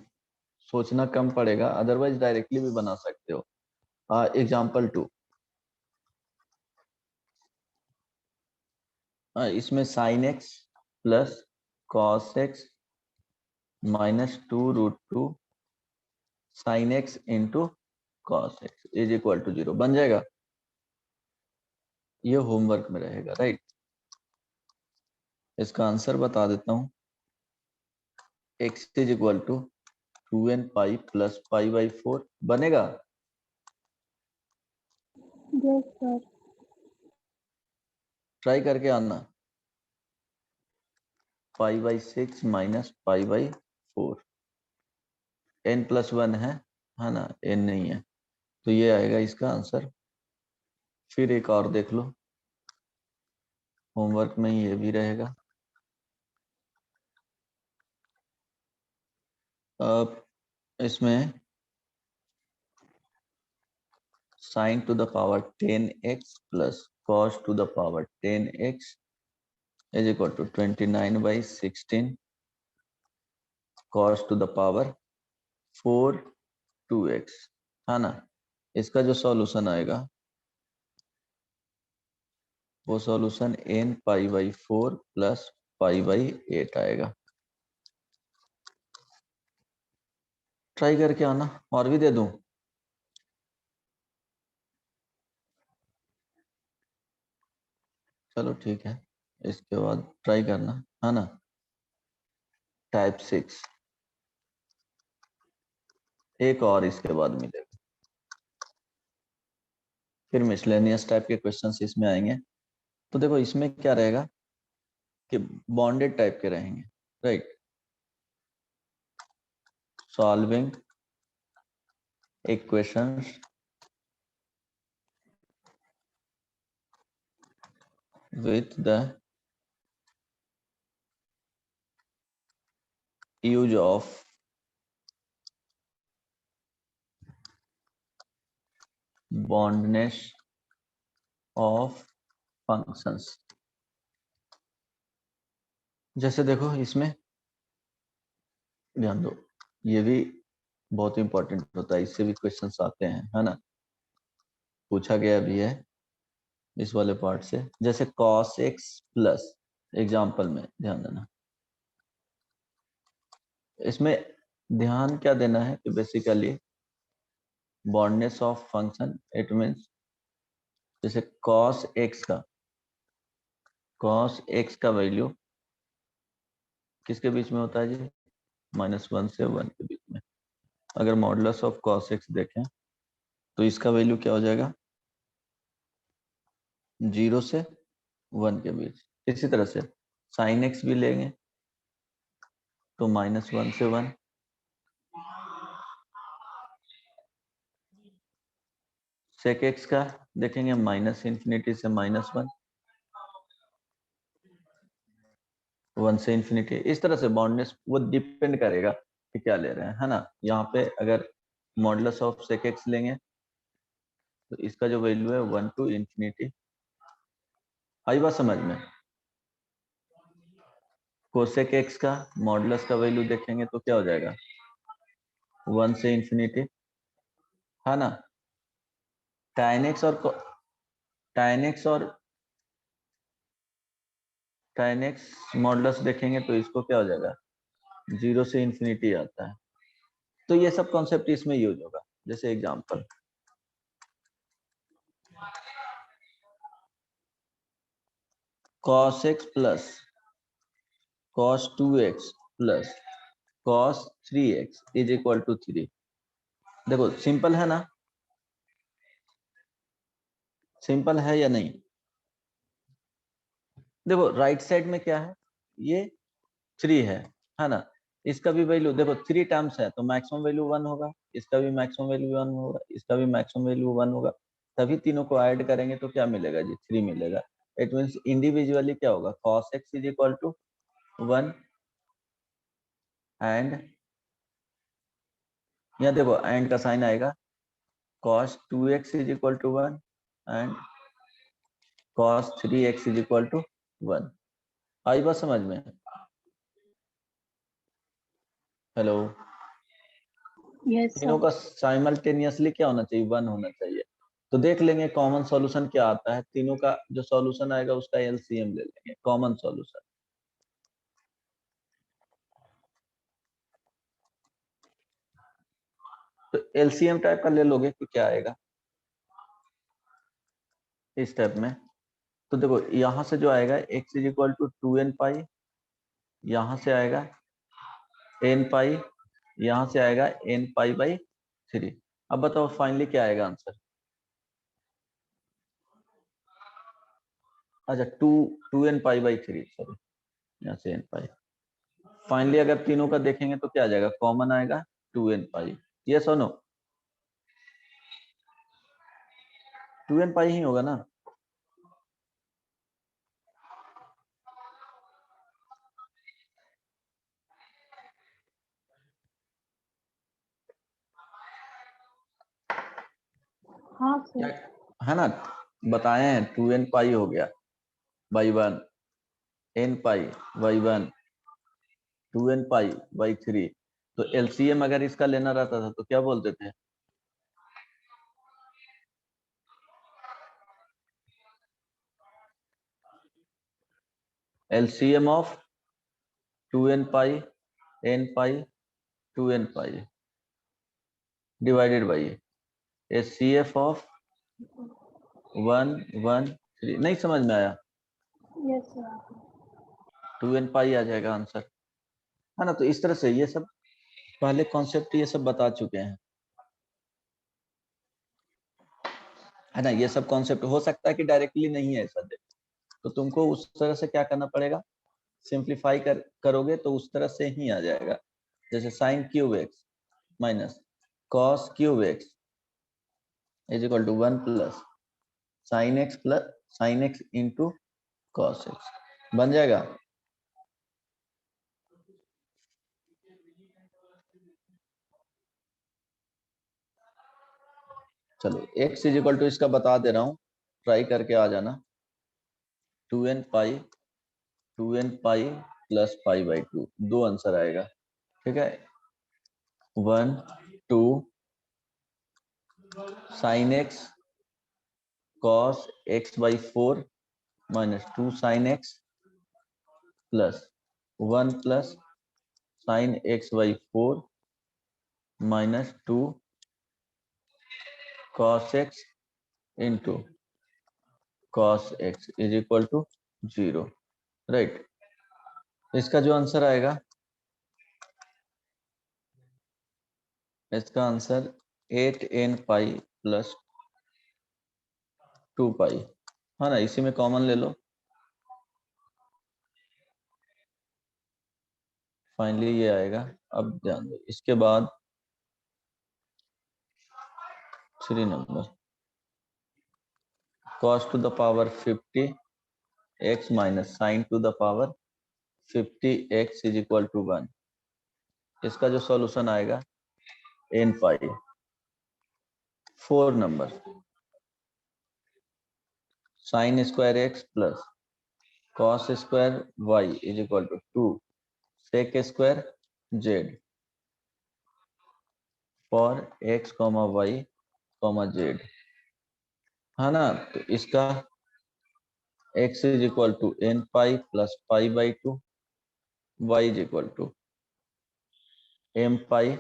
सोचना कम पड़ेगा, अदरवाइज डायरेक्टली भी बना सकते हो। एग्जाम्पल 2, इसमें sine x plus cos x -2√2 sine x into cos x is equal to 0 बन जाएगा। ये होमवर्क में रहेगा, राइट? इसका आंसर बता देता हूँ, x is equal to 2n pi plus pi by 4 बनेगा। Yes sir. ट्राई करके आना, pi by 6 minus pi by 4, n plus 1 है ना? n नहीं है, तो ये आएगा इसका आंसर। फिर एक और देख लो, होमवर्क में ये भी रहेगा। अब इसमें sin to the power 10x plus cos to the power 10x is equal to 29/16 cos to the power 4 2x, है ना? इसका जो सॉल्यूशन आएगा वो solution n pi by 4 plus pi by 8 आएगा। ट्राई करके आना, और भी दे दूं? चलो ठीक है, इसके बाद ट्राई करना, है ना? टाइप 6 एक और इसके बाद मिलेगा, फिर मिसलेनियस टाइप के क्वेश्चंस इसमें आएंगे। तो देखो इसमें क्या रहेगा कि बॉन्डेड टाइप के रहेंगे, right? Solving equations with the use of bondness of functions। जैसे देखो इसमें ध्यान दो, ये भी बहुत इंपॉर्टेंट होता है, इससे भी क्वेश्चंस आते हैं, है ना? पूछा गया भी है इस वाले पार्ट से। जैसे cos x प्लस, एग्जाम्पल में ध्यान देना, इसमें ध्यान क्या देना है कि basically boundedness of function, it means जैसे cos x का वैल्यू किसके बीच में होता है जी, -1 से 1 के बीच में। अगर मॉडुलस ऑफ cos x देखें तो इसका वैल्यू क्या हो जाएगा, 0 से 1 के बीच। इसी तरह से साइन एक्स भी लेंगे तो -1 से 1, सेक एक्स का देखेंगे -∞ से -1, 1 से इन्फिनिटी। इस तरह से बाउंडनेस वो डिपेंड करेगा कि क्या ले रहे हैं, है ना। यहाँ पे अगर मॉडुलस ऑफ सेक एक्स लेंगे तो इसका जो वैल्यू है 1 to इन्फिनिटी। आई बात समझ में। कोसेक एक्स का मॉडुलस का वैल्यू देखेंगे तो क्या हो जाएगा 1 से इन्फिनिटी, है ना। tan x और tan x मॉडुलस देखेंगे तो इसको क्या हो जाएगा 0 से इन्फिनिटी आता है। तो ये सब कॉन्सेप्ट इसमें यूज होगा। जैसे example cos x plus cos 2x plus cos 3x is equal to 3। देखो सिंपल है ना, सिंपल है या नहीं। देखो राइट साइड में क्या है, ये 3 है ना। इसका भी वैल्यू देखो 3 टर्म्स है तो मैक्सिमम वैल्यू 1 होगा, इसका भी मैक्सिमम वैल्यू 1 होगा, इसका भी मैक्सिमम वैल्यू 1 होगा। तभी तीनों को ऐड करेंगे तो क्या मिलेगा जी 3 मिलेगा। इट मींस इंडिविजुअली क्या होगा cos x is equal to 1 and यहाँ देखो एंड का साइन आएगा cos 2x is equal to 1 and cos 3x is equal to 1। आई बात समझ में। हेलो, यस तीनों सर। का साइमल्टेनियसली क्या होना चाहिए 1 होना चाहिए। तो देख लेंगे कॉमन सॉल्यूशन क्या आता है, तीनों का जो सॉल्यूशन आएगा उसका एलसीएम ले लेंगे कॉमन सॉल्यूशन। तो एलसीएम टाइप का ले लोगे कि क्या आएगा इस टाइप में। तो देखो यहां से जो आएगा x is equal to 2n pi, यहां से आएगा n पाई, यहां से आएगा n पाई बाई 3। अब बताओ फाइनली क्या आएगा आंसर। अच्छा 2n पाई बाई 3, सॉरी यहाँ से n पाई। फाइनली अगर तीनों का देखेंगे तो क्या आ जाएगा कॉमन आएगा 2n पाई। यस और नो, 2n पाई ही होगा ना। हाँ क्या सर। है ना, बताए हैं 2n पाई हो गया by 1, n pi by 1, 2n pi by 3। तो एलसीएम अगर इसका लेना रहता था तो क्या बोलते थे LCM of 2n pi n pi 2n pi divided by HCF of 1 1 3। नहीं समझ में आया, यस सर। 2n पाई आ जाएगा आंसर, है ना। तो इस तरह से ये सब पहले कॉन्सेप्ट ये सब बता चुके हैं, है ना। ये सब कॉन्सेप्ट हो सकता है कि डायरेक्टली नहीं है ऐसा दे, तो तुमको उस तरह से क्या करना पड़ेगा, सिंप्लीफाई करोगे तो उस तरह से ही आ जाएगा। जैसे sine cube x minus cos cube x is equal to 1 plus sine x into cos x बन जाएगा। चलो एक्स इज इक्वल टू इसका बता दे रहा हूँ, ट्राई करके आ जाना। 2n pi plus pi by 2, दो आंसर आएगा, ठीक है। 1 2 sine x cos x by 4 minus 2 sine x plus 1 plus sine x by 4 minus 2 cos x into cos x is equal to 0, right. इसका जो आंसर आएगा, इसका आंसर 8n पाई प्लस 2 पाई, है ना, इसी में कॉमन ले लो, फाइनली ये आएगा। अब ध्यान दो, इसके बाद 3 number, cos to the power 50 x minus sine to the power 50 x is equal to 1। इसका जो सॉल्यूशन आएगा n pi. 4 number, sine square x plus cos square y is equal to 2 sec square z for x comma y comma z, है ना। तो इसका x is equal to n pi plus pi by 2, y is equal to m pi,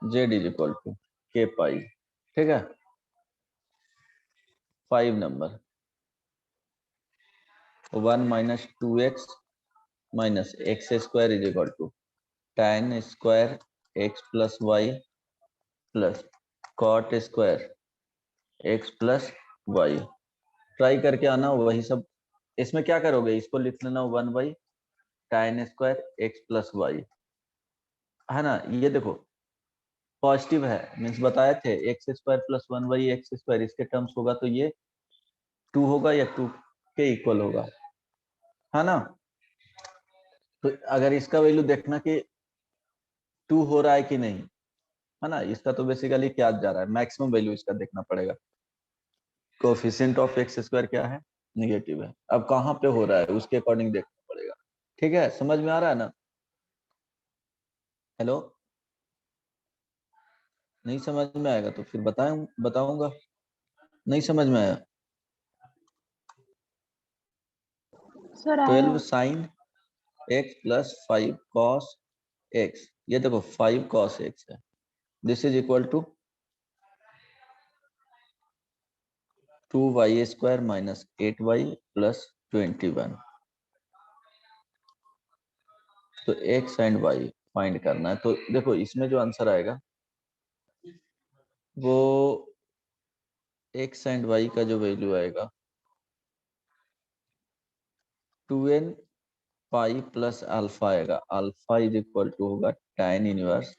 z is equal to k pi. ठीक है। 5 number, 1 minus 2x minus x square is equal to tan square x plus y plus cot square x plus y. Try करके आना वही सब। इसमें क्या करोगे, इसको लिख लेना 1 by tan square x plus y, है ना। ये देखो पॉजिटिव है, मीन्स बताए थे x square plus 1 by x square, इसके टर्म्स होगा तो ये 2 होगा या 2 के इक्वल होगा, है ना। तो अगर इसका वैल्यू देखना कि 2 हो रहा है कि नहीं, है ना, इसका तो बेसिकली क्या जा रहा है, मैक्सिमम वैल्यू इसका देखना पड़ेगा। कोएफिशिएंट ऑफ एक्स स्क्वायर क्या है, निगेटिव है। अब कहाँ पे हो रहा है उसके अकॉर्डिंग देखना पड़ेगा। ठीक है, समझ में आ रहा है ना। हेलो, नहीं समझ में आएगा तो फिर बताऊंगा। नहीं समझ में आया, सर आया। 12 sine x plus 5 cos x, ये देखो 5 कॉस एक्स है, this is equal to 2y square minus 8y plus 21। तो x एंड y फाइंड करना है। तो देखो इसमें जो आंसर आएगा वो x एंड y का जो वैल्यू आएगा 2n पाई प्लस अल्फा आएगा। अल्फा इज इक्वल टू होगा tan इनवर्स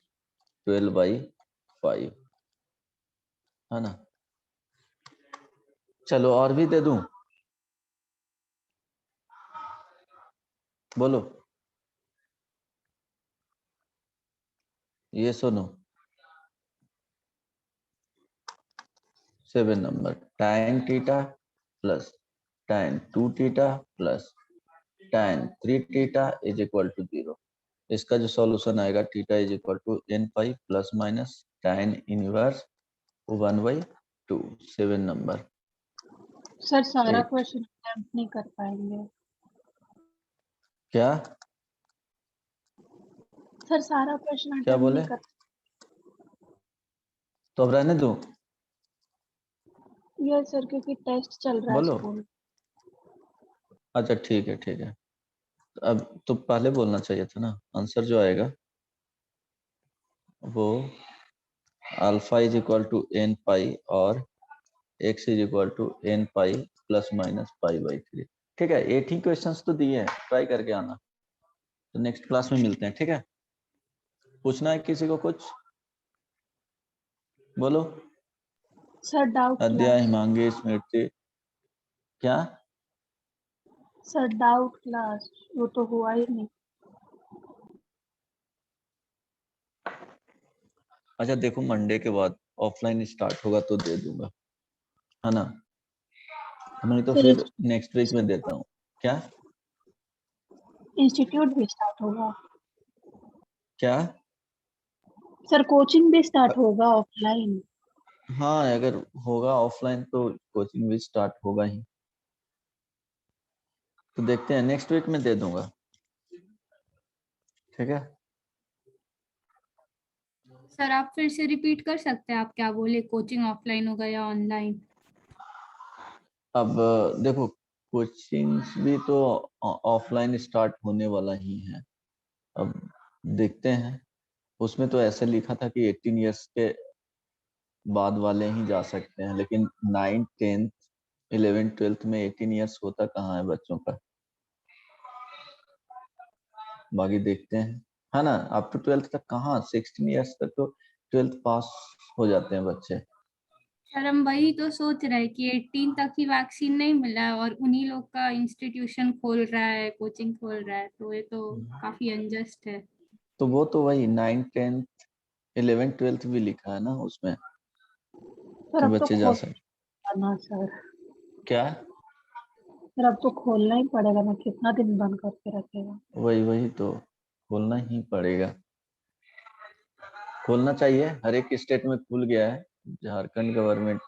12/5, है ना। चलो और भी दे दूं, बोलो, ये सुनो। 7 number, tan theta plus tan 2 theta plus tan 3 theta is equal to 0। इसका जो सॉल्यूशन आएगा थीटा is equal to n pi plus minus tan inverse 1/2। 7 number. Sir सारा 8 क्वेश्चन अटेम्प्ट नहीं कर पाएंगे। क्या सर सारा क्वेश्चन क्या अटेम्प्ट बोले, नहीं कर। तो अब रहने दो, ये सर क्योंकि टेस्ट चल रहा है बोलो। स्कूल। अच्छा ठीक है ठीक है। अब तो पहले बोलना चाहिए था ना, आंसर जो आएगा वो alpha is equal to n pi और x is equal to n pi plus minus pi by 3। ठीक है, 8 ही क्वेश्चंस तो दिए हैं, ट्राई करके आना। तो नेक्स्ट क्लास में मिलते हैं, ठीक है। पूछना है किसी को कुछ, बोलो। सर डाउट अध्याय, क्लास। हिमांगी, स्मृति, क्या। सर डाउट क्लास वो तो हुआ ही नहीं। अच्छा देखो, मंडे के बाद ऑफलाइन स्टार्ट होगा तो दे दूंगा, है ना। नहीं तो सर फिर नेक्स्ट वीक में देता हूँ। क्या इंस्टीट्यूट भी स्टार्ट होगा। क्या। सर कोचिंग भी स्टार्ट होगा ऑफलाइन। हाँ अगर होगा ऑफलाइन तो कोचिंग भी स्टार्ट होगा ही। तो देखते हैं, नेक्स्ट वीक में दे दूंगा, ठीक है। सर आप फिर से रिपीट कर सकते हैं, आप क्या बोले, कोचिंग ऑफलाइन होगा या ऑनलाइन? अब देखो कोचिंग्स भी तो ऑफलाइन स्टार्ट होने वाला ही है। अब देखते हैं, उसमें तो ऐसे लिखा था कि 18 इयर्स के बाद वाले ही जा सकते हैं, लेकिन 9th 10th 11 12th में 18 ईयर्स होता कहाँ है बच्चों का, बाकी देखते हैं, है ना। अप टू 12th तक कहाँ, 16 ईयर्स तक तो 12th पास हो जाते हैं बच्चे। सर हम वही तो सोच रहे हैं कि 18 तक ही वैक्सीन नहीं मिला है और उन्हीं लोग का इंस्टीट्यूशन खोल रहा है, कोचिंग खोल रहा है, तो ये तो काफी अनजस्ट है। तो वो तो वही 9 10th 11 12th भी लिखा है ना उसमें सर कि अब तो बच्चे जा सकते। खोलना सर, क्या, सर अब तो खोलना ही पड़ेगा ना, कितना दिन बंद करके रखेगा। वही तो खोलना ही पड़ेगा, खोलना चाहिए। हर एक स्टेट में खुल गया है, झारखंड गवर्नमेंट